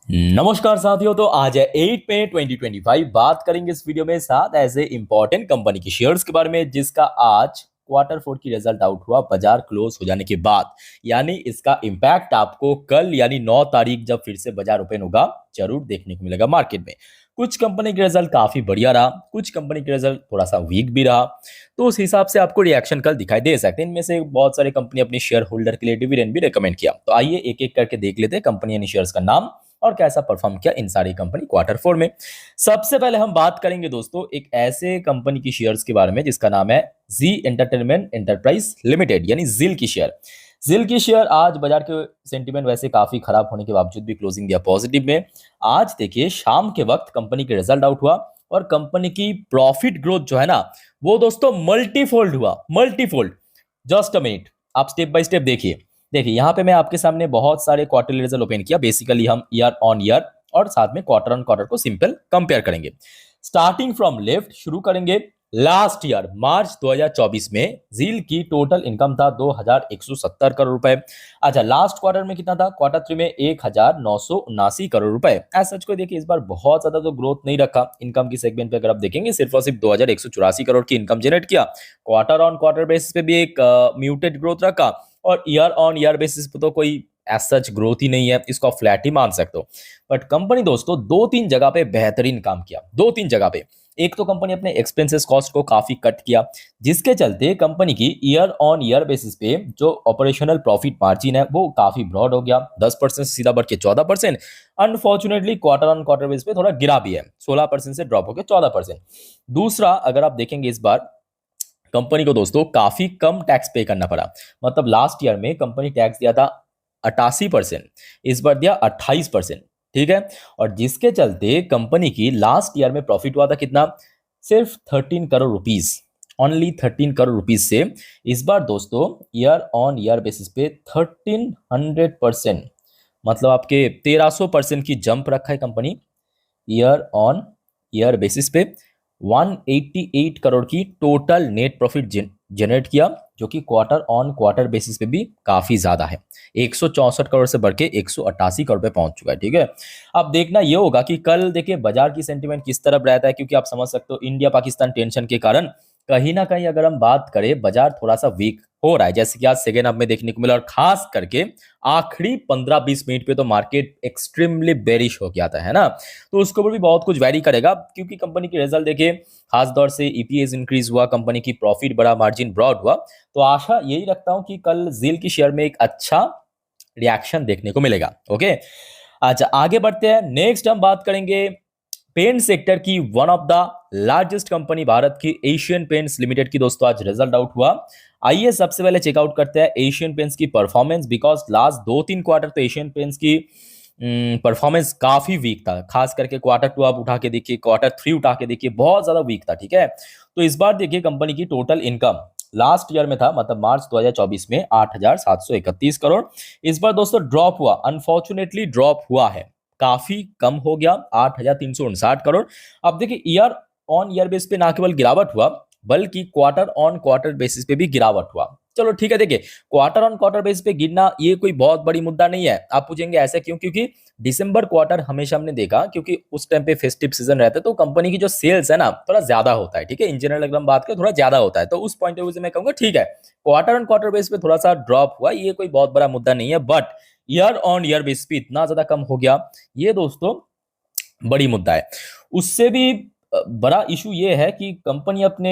नमस्कार साथियों। तो आज है 8 मई 2025। बात करेंगे इस वीडियो में सात ऐसे इंपॉर्टेंट कंपनी की शेयर्स के बारे में जिसका आज क्वार्टर फोर की रिजल्ट आउट हुआ बाजार क्लोज हो जाने के बाद। यानी इसका इम्पैक्ट आपको कल यानी 9 तारीख जब फिर से बाजार ओपन होगा जरूर देखने को मिलेगा मार्केट में। कुछ कंपनी के रिजल्ट काफी बढ़िया रहा, कुछ कंपनी के रिजल्ट थोड़ा सा वीक भी रहा, तो उस हिसाब से आपको रिएक्शन कल दिखाई दे सकते हैं। इनमें से बहुत सारे कंपनी अपने शेयर होल्डर के लिए डिविडेंड भी रेकमेंड किया। तो आइए एक एक करके देख लेते हैं कंपनी यानी शेयर्स का नाम और कैसा परफॉर्म किया इन सारी कंपनी क्वार्टर फोर में। सबसे पहले हम बात करेंगे दोस्तों एक ऐसे कंपनी की शेयर्स के बारे में जिसका नाम है जी एंटरटेनमेंट एंटरप्राइज लिमिटेड यानी जिल की शेयर। जिल की शेयर आज बाजार के सेंटीमेंट वैसे काफी खराब होने के बावजूद भी क्लोजिंग दिया पॉजिटिव में। आज देखिए शाम के वक्त कंपनी के रिजल्ट आउट हुआ और कंपनी की प्रॉफिट ग्रोथ जो है ना वो दोस्तों मल्टीफोल्ड हुआ, मल्टीफोल्ड। जस्ट अ मिनट, आप स्टेप बाय स्टेप देखिए। देखिए यहाँ पे मैं आपके सामने बहुत सारे क्वार्टरली रिजल्ट ओपन किया। बेसिकली हम ईयर ऑन ईयर और साथ में क्वार्टर ऑन क्वार्टर को सिंपल कंपेयर करेंगे। स्टार्टिंग फ्रॉम लेफ्ट शुरू करेंगे। लास्ट ईयर मार्च 2024 में जील की टोटल इनकम था 2170 करोड़ रुपए। अच्छा, लास्ट क्वार्टर में कितना था? क्वार्टर थ्री में 1979 करोड़ रुपए। ऐसा सच को देखिए इस बार बहुत ज्यादा तो ग्रोथ नहीं रखा इनकम की सेगमेंट पे। अगर आप देखेंगे सिर्फ और सिर्फ 2184 करोड़ की इनकम जनरेट किया। क्वार्टर ऑन क्वार्टर बेसिस पे भी एक म्यूटेड ग्रोथ रखा और ईयर ऑन ईयर बेसिस पे तो कोई एज सच ग्रोथ ही नहीं है, इसको फ्लैट ही मान सकते हो। बट कंपनी दोस्तों दो तीन जगह पे बेहतरीन काम किया, दो तीन जगह पे। एक तो कंपनी अपने एक्सपेंसेस कॉस्ट को काफी कट किया जिसके चलते कंपनी की ईयर ऑन ईयर बेसिस पे जो ऑपरेशनल प्रॉफिट मार्जिन है वो काफी ब्रॉड हो गया, 10% सीधा बढ़ के 14%। Unfortunately quarter on quarter basis पे थोड़ा गिरा भी है, 16% से ड्रॉप हो गया 14%। दूसरा, अगर आप देखेंगे इस बार कंपनी को दोस्तों काफी कम टैक्स पे करना पड़ा। मतलब लास्ट ईयर में कंपनी टैक्स दिया था 88%, इस बार दिया 28%। ठीक है, और जिसके चलते कंपनी की लास्ट ईयर में प्रॉफिट हुआ था कितना? सिर्फ 13 crore rupees, only 13 crore rupees से इस बार दोस्तों ईयर ऑन ईयर बेसिस पे 1300%, मतलब आपके 1300% की जंप रखा है company year on year basis पे। 188 करोड़ की टोटल नेट प्रॉफिट जनरेट किया जो कि क्वार्टर ऑन क्वार्टर बेसिस पे भी काफी ज्यादा है। 164 करोड़ से बढ़ के 188 करोड़ पे पहुंच चुका है। ठीक है, अब देखना यह होगा कि कल देखिए बाजार की सेंटीमेंट किस तरफ रहता है, क्योंकि आप समझ सकते हो इंडिया पाकिस्तान टेंशन के कारण कहीं ना कहीं अगर हम बात करें बाजार थोड़ा सा वीक हो रहा है, जैसे कि आज सेकेंड हाफ में देखने को मिला। और खास करके आखिरी 15-20 मिनट पे तो मार्केट एक्सट्रीमली बेरिश हो गया था, है ना। तो उसके ऊपर भी बहुत कुछ वैरी करेगा क्योंकि कंपनी के रिजल्ट देखिए खास तौर से ईपीएस इंक्रीज हुआ, कंपनी की प्रॉफिट बड़ा, मार्जिन ब्रॉड हुआ। तो आशा यही रखता हूं कि कल जील की शेयर में एक अच्छा रिएक्शन देखने को मिलेगा। ओके, अच्छा आगे बढ़ते हैं। नेक्स्ट हम बात करेंगे पेंट सेक्टर की one of the largest company Bharat की एशियन पेंट्स लिमिटेड की। दोस्तों आज रिजल्ट आउट हुआ। आइए सबसे पहले चेकआउट करते हैं एशियन पेंट्स की परफॉर्मेंस, बिकॉज लास्ट दो तीन क्वार्टर तो एशियन पेंट्स की परफॉर्मेंस काफी वीक था। खास करके क्वार्टर टू आप उठा के देखिए, क्वार्टर थ्री उठा के देखिए, बहुत ज्यादा वीक था। ठीक है, तो इस बार देखिए कंपनी की टोटल इनकम लास्ट ईयर में था, मतलब मार्च 2024 में 8731 करोड़। इस बार दोस्तों ड्रॉप हुआ, अनफॉर्चुनेटली ड्रॉप हुआ है, काफी कम हो गया 8359 करोड़। अब देखिए ईयर ऑन ईयर बेस पे ना केवल गिरावट हुआ बल्कि क्वार्टर ऑन क्वार्टर बेसिस पे भी गिरावट हुआ। चलो ठीक है, देखिए क्वार्टर ऑन क्वार्टर बेसिस पे गिरना ये कोई बहुत बड़ी मुद्दा नहीं है। आप पूछेंगे ऐसा क्यों? क्योंकि दिसंबर क्वार्टर हमेशा हमने देखा, क्योंकि उस टाइम पे फेस्टिव सीजन रहता है तो कंपनी की जो सेल्स है ना थोड़ा ज्यादा होता है। ठीक है, इन जनरल अगर हम बात करें थोड़ा ज्यादा होता है, तो उस पॉइंट ऑफ व्यू से मैं कहूंगा ठीक है क्वार्टर ऑन क्वार्टर बेस पे थोड़ा सा ड्रॉप हुआ, ये कोई बहुत बड़ा मुद्दा नहीं है। But year on year base पे इतना ज्यादा कम हो गया, ये दोस्तों बड़ी मुद्दा है। उससे भी बड़ा इशू ये है कि कंपनी अपने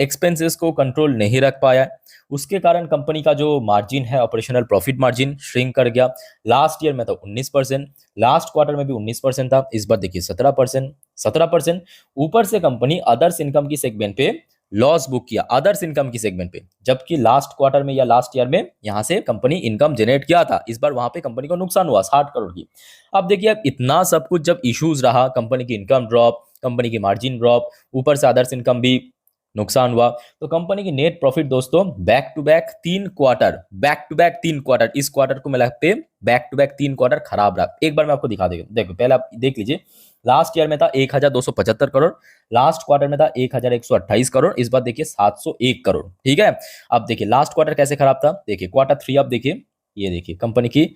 एक्सपेंसेस को कंट्रोल नहीं रख पाया है। उसके कारण कंपनी का जो मार्जिन है, ऑपरेशनल प्रॉफिट मार्जिन श्रिंक कर गया। लास्ट ईयर में तो 19%, लास्ट क्वार्टर में भी 19% था, इस बार देखिए 17%, 17%। ऊपर से कंपनी अदर्स इनकम की सेगमेंट पे लॉस बुक किया, अदर्स इनकम की सेगमेंट पे, जबकि लास्ट क्वार्टर में या लास्ट ईयर में यहां से कंपनी इनकम जनरेट किया था। इस बार वहां पे कंपनी को नुकसान हुआ 60 करोड़ की। अब देखिए अब इतना सब कुछ जब इश्यूज रहा, कंपनी की इनकम ड्रॉप, कंपनी की मार्जिन ड्रॉप, ऊपर से अदर्स इनकम भी नुकसान हुआ, तो कंपनी की नेट प्रॉफिट दोस्तों back to back 3 quarter, back to back 3 quarter, इस क्वार्टर को मिला पे बैक टू बैक 3 क्वार्टर खराब रहा। एक बार मैं आपको दिखा देगा, देखो पहले आप देख लीजिए। लास्ट ईयर में था 1275 करोड़, लास्ट क्वार्टर में था 1128 करोड़, इस बार देखिए 701 करोड़। ठीक है, अब देखिए लास्ट क्वार्टर कैसे खराब था, देखिए क्वार्टर थ्री, अब देखिए ये देखिए कंपनी की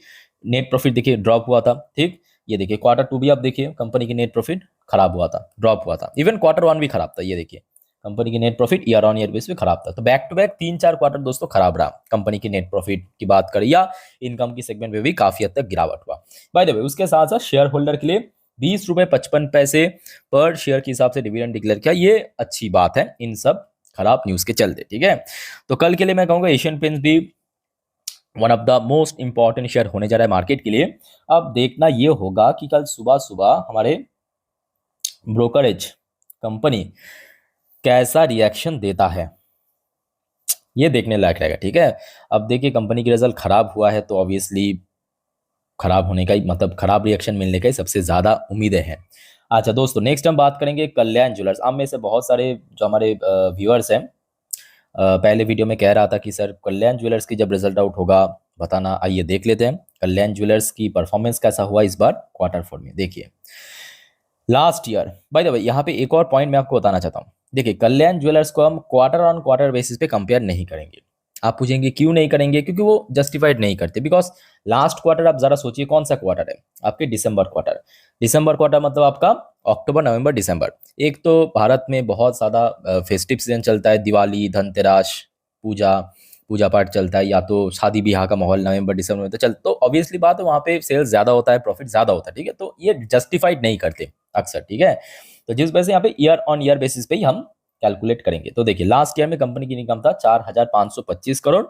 नेट प्रॉफिट देखिए ड्रॉप हुआ था। ठीक, ये देखिए क्वार्टर 2 भी आप देखिए कंपनी की नेट प्रॉफिट खराब हुआ था, ड्रॉप हुआ था। इवन क्वार्टर 1 भी खराब था। ये देखिए कंपनी की net profit year on year base पे खराब था। तो बैक टू बैक 3-4 क्वार्टर दोस्तों खराब रहा। कंपनी की नेट प्रॉफिट की बात करें या इनकम की सेगमेंट में भी काफी हद तक गिरावट हुआ। बाय द वे उसके साथ साथ शेयर होल्डर के लिए 20 रुपए 55 पैसे पर शेयर के हिसाब से डिविडेंड डिक्लेयर किया। ये अच्छी बात है इन सब खराब न्यूज के चलते, ठीक है। तो कल के लिए मैं कहूंगा एशियन पेंट्स भी one of the most important share होने जा रहा है मार्केट के लिए। अब देखना ये होगा कि कल सुबह सुबह हमारे ब्रोकरेज कंपनी कैसा रिएक्शन देता है, ये देखने लायक रहेगा, ठीक है। अब देखिए कंपनी की रिजल्ट खराब हुआ है तो ऑब्वियसली खराब होने का ही मतलब खराब रिएक्शन मिलने का ही सबसे ज्यादा उम्मीदें हैं। अच्छा दोस्तों नेक्स्ट हम बात करेंगे कल्याण ज्वेलर्स। अब में से बहुत सारे जो हमारे व्यूअर्स हैं पहले वीडियो में कह रहा था कि सर कल्याण ज्वेलर्स की जब रिजल्ट आउट होगा बताना। आइए देख लेते हैं कल्याण ज्वेलर्स की परफॉर्मेंस कैसा हुआ इस बार क्वार्टर 4 में। देखिए last year by the way यहाँ पे एक और पॉइंट मैं आपको बताना चाहता हूँ। देखिए कल्याण ज्वेलर्स को हम क्वार्टर ऑन क्वार्टर बेसिस पे कंपेयर नहीं करेंगे। आप पूछेंगे क्यों नहीं करेंगे, क्योंकि वो जस्टिफाइड नहीं करते। बिकॉज लास्ट क्वार्टर आप जरा सोचिए कौन सा क्वार्टर है, आपके दिसंबर क्वार्टर। दिसंबर क्वार्टर मतलब आपका अक्टूबर नवंबर दिसंबर। एक तो भारत में बहुत ज़्यादा फेस्टिव सीजन चलता है, दिवाली धनतेरस पूजा पूजा पाठ चलता है, या तो शादी ब्याह का माहौल नवंबर दिसंबर में तो चल, तो ऑब्वियसली बात है वहाँ पे सेल्स ज़्यादा होता है, प्रॉफिट ज़्यादा होता है, ठीक है। तो ये जस्टिफाइड नहीं करते अक्सर, ठीक है। तो जिस वजह से यहाँ पे ईयर ऑन ईयर बेसिस पे ही हम कैलकुलेट करेंगे। तो देखिए लास्ट ईयर में कंपनी की इनकम था 4,525 करोड़।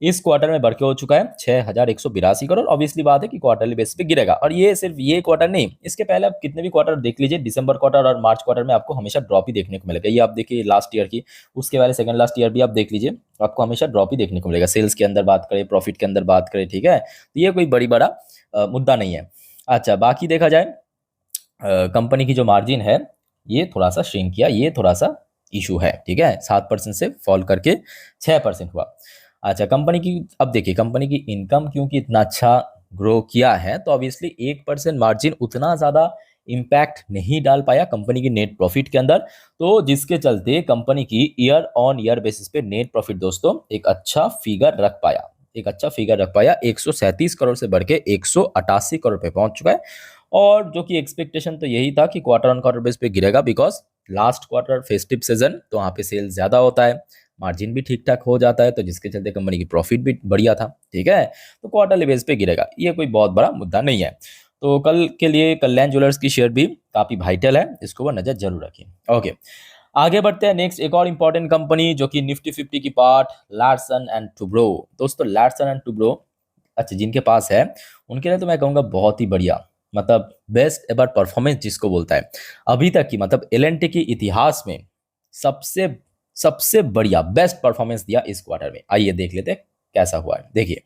इस क्वार्टर में बढ़ के हो चुका है 6,182 करोड़। ऑब्वियसली बात है कि क्वार्टरली बेसिस पे गिरेगा। और ये सिर्फ ये क्वार्टर नहीं, इसके पहले आप कितने भी क्वार्टर देख लीजिए, दिसंबर क्वार्टर और मार्च क्वार्टर में आपको हमेशा ड्रॉप ही देखने को मिलेगा। ये आप देखिए लास्ट ईयर की, उसके पहले सेकंड लास्ट ईयर भी आप देख लीजिए, आपको हमेशा ड्रॉप ही देखने को मिलेगा। सेल्स के अंदर बात करें, प्रॉफिट के अंदर बात करें, ठीक है। तो ये कोई बड़ा मुद्दा नहीं है। अच्छा बाकी देखा जाए कंपनी की जो मार्जिन है ये थोड़ा सा श्रिंक किया, ये थोड़ा सा इशू है, ठीक है। 7% से फॉल करके 6% हुआ। अच्छा कंपनी की अब देखिए कंपनी की इनकम क्योंकि इतना अच्छा ग्रो किया है तो ऑब्वियसली 1% मार्जिन उतना ज़्यादा इम्पैक्ट नहीं डाल पाया कंपनी की नेट प्रॉफिट के अंदर। तो जिसके चलते कंपनी की ईयर ऑन ईयर बेसिस पे नेट प्रॉफिट दोस्तों एक अच्छा फिगर रख पाया, एक अच्छा फिगर रख पाया। 137 करोड़ से बढ़ के 188 करोड़ पे पहुंच चुका है। और जो कि एक्सपेक्टेशन तो यही था कि क्वार्टर ऑन क्वार्टर बेस पे गिरेगा, because last quarter festive season तो वहाँ पे सेल्स ज़्यादा होता है, मार्जिन भी ठीक ठाक हो जाता है, तो जिसके चलते कंपनी की प्रॉफिट भी बढ़िया था, ठीक है। तो क्वार्टरली बेस पे गिरेगा, ये कोई बहुत बड़ा मुद्दा नहीं है। तो कल के लिए कल्याण ज्वेलर्स की शेयर भी काफ़ी वाइटल है, इसको वो नज़र जरूर रखिए। ओके आगे बढ़ते हैं नेक्स्ट एक और इंपॉर्टेंट कंपनी जो कि निफ्टी 50 की पार्ट लार्सन एंड टुब्रो। दोस्तों लार्सन एंड टुब्रो अच्छा जिनके पास है उनके लिए तो मैं कहूँगा बहुत ही बढ़िया, मतलब बेस्ट एवर परफॉर्मेंस जिसको बोलता है अभी तक की, मतलब एलएनटी के इतिहास में सबसे सबसे बढ़िया बेस्ट परफॉर्मेंस दिया इस क्वार्टर में। आइए देख लेते हैं कैसा हुआ है। देखिए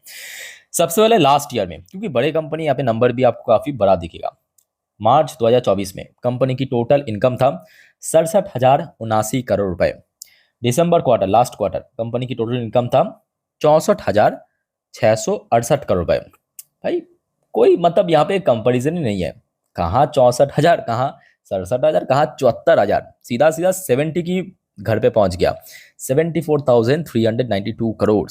सबसे पहले लास्ट ईयर में, क्योंकि बड़े कंपनी यहाँ पे नंबर भी आपको काफी बड़ा दिखेगा। मार्च 2024 में कंपनी की टोटल इनकम था 67,079 करोड़ रुपए। दिसंबर क्वार्टर लास्ट क्वार्टर कंपनी की टोटल इनकम था 64,668 करोड़ रुपए। भाई कोई मतलब यहाँ पे कंपैरिजन ही नहीं है, कहाँ 64,000, कहाँ 67,000, कहाँ 74,000, सीधा सीधा 70 की घर पे पहुंच गया। 74,392 करोड़।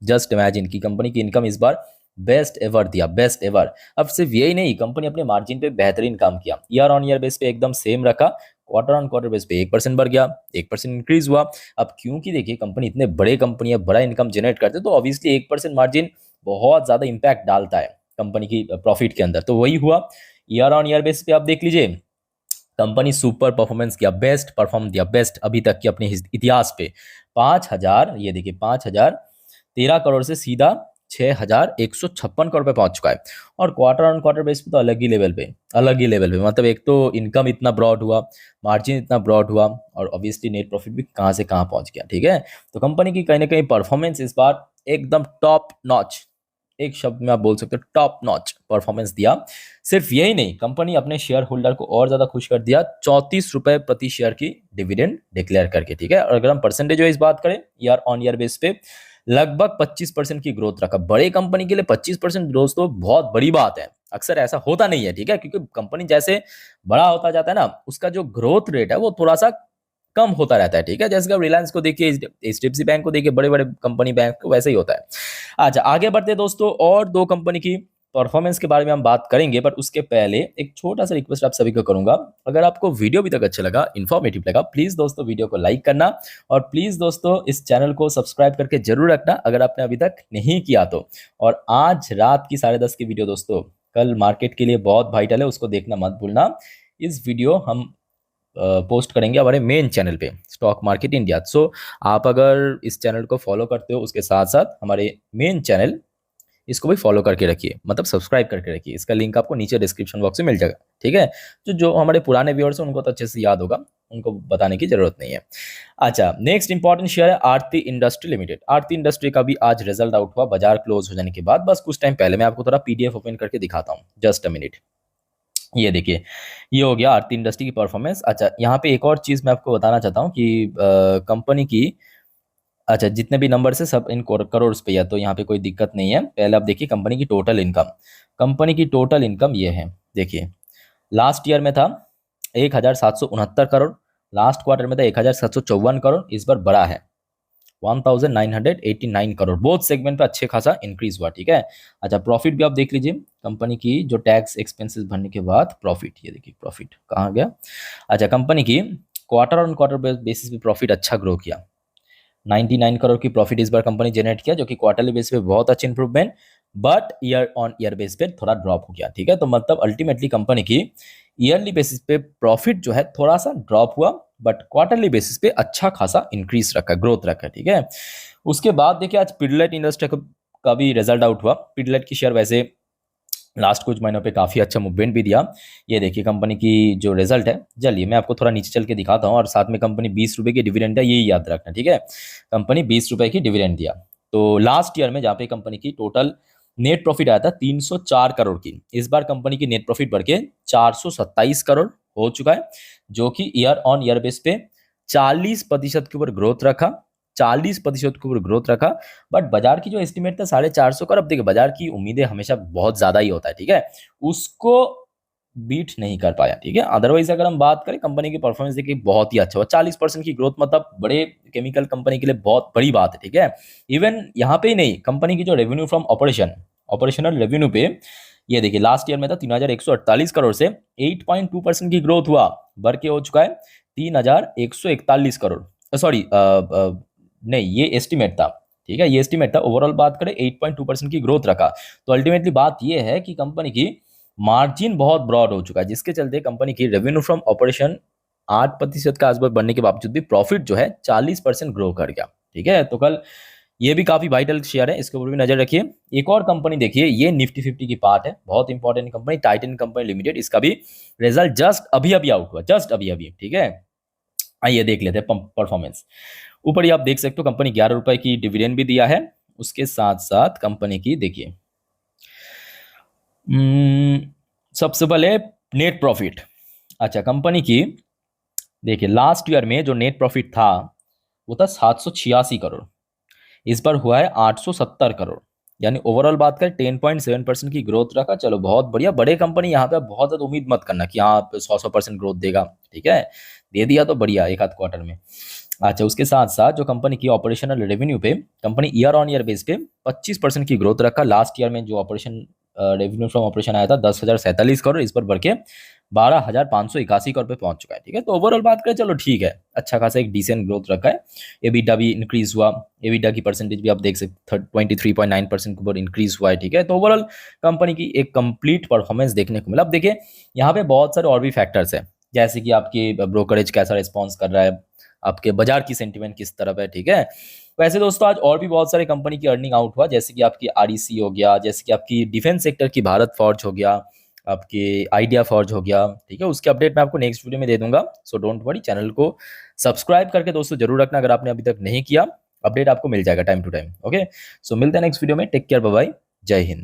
जस्ट इमेजिन की कंपनी की इनकम इस बार बेस्ट एवर दिया, बेस्ट एवर। अब सिर्फ यही नहीं, कंपनी अपने मार्जिन पे बेहतरीन काम किया, ईयर ऑन ईयर बेस पे एकदम सेम रखा, क्वार्टर ऑन क्वार्टर बेस पे 1% बढ़ गया, 1% इंक्रीज हुआ। अब क्योंकि देखिए कंपनी इतने बड़े कंपनी है, बड़ा इनकम जनरेट करते, तो ऑब्वियसली 1% मार्जिन बहुत ज्यादा इंपैक्ट डालता है कंपनी की प्रॉफिट के अंदर। तो वही हुआ, ईयर ऑन ईयर बेस पे आप देख लीजिए कंपनी सुपर परफॉर्मेंस किया, बेस्ट परफॉर्म दिया, बेस्ट अभी तक की अपने इतिहास पे। 5,000 ये देखिए 5,013 करोड़ से सीधा 6,156 करोड़ पे पहुंच चुका है। और क्वार्टर ऑन क्वार्टर बेस पे तो अलग ही लेवल पे, अलग ही लेवल पे, मतलब एक तो इनकम इतना ब्रॉड हुआ, मार्जिन इतना ब्रॉड हुआ, और ऑब्वियसली नेट प्रॉफिट भी कहाँ से कहाँ पहुंच गया, ठीक है। तो कंपनी की कहीं ना कहीं परफॉर्मेंस इस बार एकदम टॉप नॉच, एक शब्द में आप बोल सकते हो टॉप नॉच परफॉर्मेंस दिया। सिर्फ यही नहीं, कंपनी अपने शेयर होल्डर को और ज्यादा खुश कर दिया, 34 रुपए प्रति शेयर की डिविडेंड डिक्लेयर करके, ठीक है। और अगर हम परसेंटेज वाइज बात करें ईयर ऑन ईयर बेस पे लगभग 25% की ग्रोथ रखा। बड़े कंपनी के लिए 25% ग्रोथ तो बहुत बड़ी बात है, अक्सर ऐसा होता नहीं है, ठीक है। क्योंकि कंपनी जैसे बड़ा होता जाता है ना, उसका जो ग्रोथ रेट है वो थोड़ा सा कम होता रहता है, ठीक है। जैसे कि रिलायंस को देखिए, एचडीएफसी बैंक को देखिए, बड़े बड़े कंपनी बैंक को वैसे ही होता है। अच्छा आगे बढ़ते दोस्तों, और दो कंपनी की परफॉर्मेंस के बारे में हम बात करेंगे, बट उसके पहले एक छोटा सा रिक्वेस्ट आप सभी को करूंगा। अगर आपको वीडियो अभी तक अच्छा लगा, इन्फॉर्मेटिव लगा, प्लीज़ दोस्तों वीडियो को लाइक करना, और प्लीज़ दोस्तों इस चैनल को सब्सक्राइब करके जरूर रखना अगर आपने अभी तक नहीं किया तो। और आज रात की 10:30 की वीडियो दोस्तों कल मार्केट के लिए बहुत वाइटल है, उसको देखना मत भूलना। इस वीडियो हम पोस्ट करेंगे हमारे मेन चैनल पे, स्टॉक मार्केट इंडिया। सो आप अगर इस चैनल को फॉलो करते हो, उसके साथ साथ हमारे मेन चैनल इसको भी फॉलो करके रखिए, मतलब सब्सक्राइब करके रखिए। इसका लिंक आपको नीचे डिस्क्रिप्शन बॉक्स में मिल जाएगा, ठीक है। तो जो हमारे पुराने व्यूअर्स हैं उनको तो अच्छे से याद होगा, उनको बताने की जरूरत नहीं है। अच्छा, नेक्स्ट इंपॉर्टेंट शेयर है आरती इंडस्ट्री लिमिटेड। आरती इंडस्ट्री का भी आज रिजल्ट आउट हुआ बाजार क्लोज हो जाने के बाद, बस कुछ टाइम पहले। मैं आपको थोड़ा पीडीएफ ओपन करके दिखाता हूँ, जस्ट अ मिनट। ये देखिए, ये हो गया आरती इंडस्ट्री की परफॉर्मेंस। अच्छा, यहाँ पे एक और चीज़ मैं आपको बताना चाहता हूँ कि कंपनी की, अच्छा जितने भी नंबर है सब इन करोड़ पे है, तो यहाँ पे कोई दिक्कत नहीं है। पहले आप देखिए कंपनी की टोटल इनकम। कंपनी की टोटल इनकम ये है, देखिए लास्ट ईयर में था 1769 करोड़, लास्ट क्वार्टर में था 1754 करोड़, इस बार बड़ा है 1989 करोड़। बोथ सेगमेंट पे अच्छे खासा इंक्रीज हुआ, ठीक है। अच्छा, प्रॉफिट भी आप देख लीजिए कंपनी की, जो टैक्स एक्सपेंसेस भरने के बाद प्रॉफिट, ये देखिए प्रॉफिट कहाँ गया। अच्छा, कंपनी की क्वार्टर ऑन क्वार्टर बेसिस पे प्रॉफिट अच्छा ग्रो किया, 99 करोड़ की प्रॉफिट इस बार कंपनी जनरेट किया, जो कि क्वार्टरली बेस पे बहुत अच्छा improvement, but year on year base पे थोड़ा ड्रॉप हो गया, ठीक है। तो मतलब अल्टीमेटली कंपनी की ईयरली बेसिस पे प्रॉफिट जो है थोड़ा सा ड्रॉप हुआ, बट क्वार्टरली बेसिस पे अच्छा खासा इंक्रीज रखा, ग्रोथ रखा, ठीक है। उसके बाद देखिए आज पिडलेट इंडस्ट्री का भी रिजल्ट आउट हुआ। पिडलेट की शेयर वैसे लास्ट कुछ महीनों पे काफ़ी अच्छा मूवमेंट भी दिया। ये देखिए कंपनी की जो रिजल्ट है, चलिए मैं आपको थोड़ा नीचे चल के दिखाता हूँ, और साथ में कंपनी 20 रुपये की डिविडेंड है, यही याद रखना, ठीक है। कंपनी 20 रुपये की डिविडेंड दिया। तो लास्ट ईयर में जहाँ पे कंपनी की टोटल नेट प्रॉफिट आया था 304 करोड़ की, इस बार कंपनी की नेट प्रॉफिट बढ़ के 427 करोड़ हो चुका है, जो कि ईयर ऑन ईयर बेस पे 40% के ऊपर ग्रोथ रखा, 40% के ऊपर ग्रोथ रखा। बट बाजार की जो एस्टिमेट था 450 करोड़, अब देखिए बाजार की उम्मीदें हमेशा बहुत ज्यादा ही होता है, ठीक है, उसको बीट नहीं कर पाया, ठीक है। अदरवाइज अगर हम बात करें कंपनी की परफॉर्मेंस देखिए बहुत ही अच्छा हुआ, 40% की ग्रोथ मतलब बड़े केमिकल कंपनी के लिए बहुत बड़ी बात है, ठीक है। इवन यहाँ पे ही नहीं, कंपनी की जो रेवेन्यू फ्रॉम ऑपरेशनल रेवेन्यू पे, ये देखिए लास्ट ईयर में था 3148 करोड़ से 8.2% की ग्रोथ हुआ, बढ़ के हो चुका है 3141 करोड़। सॉरी, नहीं ये एस्टिमेट था, ठीक है, ये एस्टिमेट था। ओवरऑल बात करें 8.2% की ग्रोथ रखा। तो अल्टीमेटली बात ये है कि कंपनी की मार्जिन बहुत ब्रॉड हो चुका है, जिसके चलते कंपनी की रेवेन्यू फ्रॉम ऑपरेशन 8% का आसपास बढ़ने के बावजूद भी प्रॉफिट जो है 40% ग्रो कर गया, ठीक है। तो कल ये भी काफी वाइटल शेयर है, इसके ऊपर भी नजर रखिए। एक और कंपनी देखिए, ये निफ्टी 50 की पार्ट है, बहुत important company, Titan company limited. इसका भी रिजल्ट जस्ट अभी अभी आउट हुआ, जस्ट अभी अभी, ठीक है। आइए देख लेते हैं परफॉर्मेंस। ऊपर ही आप देख सकते हो कंपनी 11 रुपए की डिविडेंड भी दिया है। उसके साथ साथ कंपनी की देखिए सबसे पहले नेट प्रॉफिट। अच्छा, कंपनी की देखिए लास्ट ईयर में जो नेट प्रॉफिट था वो था 786 करोड़, इस बार हुआ है 870 करोड़, यानी ओवरऑल बात करें 10.7% की ग्रोथ रखा। चलो बहुत बढ़िया, बड़े कंपनी यहाँ पे बहुत ज़्यादा उम्मीद मत करना कि यहाँ पे 100% ग्रोथ देगा, ठीक है। दे दिया तो बढ़िया एक आध क्वार्टर में। अच्छा, उसके साथ साथ जो कंपनी की ऑपरेशनल रेवेन्यू पे company year on year base पे 25% की ग्रोथ रखा। लास्ट ईयर में जो ऑपरेशन रेवेन्यू फ्रॉम ऑपरेशन आया था 10,047 करोड़, इस पर बढ़ के 12,581 करोड़ पे पहुंच चुका है, ठीक है। तो ओवरऑल बात करें चलो ठीक है, अच्छा खासा एक डिसेंट ग्रोथ रखा है। एबिटा भी इंक्रीज हुआ, एबिटा की परसेंटेज भी आप देख सकते 23.9% के ऊपर इंक्रीज हुआ है, ठीक है। तो ओवरऑल कंपनी की एक कंप्लीट परफॉर्मेंस देखने को मिला। अब देखिए यहाँ पे बहुत सारे और भी फैक्टर्स है, जैसे कि आपकी ब्रोकरेज कैसा रिस्पॉन्स कर रहा है, आपके बाजार की सेंटिमेंट किस तरफ है, ठीक है। वैसे दोस्तों आज और भी बहुत सारे कंपनी की अर्निंग आउट हुआ, जैसे कि आपकी आरईसी हो गया, जैसे कि आपकी डिफेंस सेक्टर की भारत फॉर्ज हो गया, आपके आइडिया फॉर्ज हो गया, ठीक है। उसके अपडेट मैं आपको नेक्स्ट वीडियो में दे दूंगा। सो डोंट वरी, चैनल को सब्सक्राइब करके दोस्तों जरूर रखना अगर आपने अभी तक नहीं किया। अपडेट आपको मिल जाएगा टाइम टू टाइम, ओके। सो मिलते हैं नेक्स्ट वीडियो में, टेक केयर, बाय बाय, जय हिंद।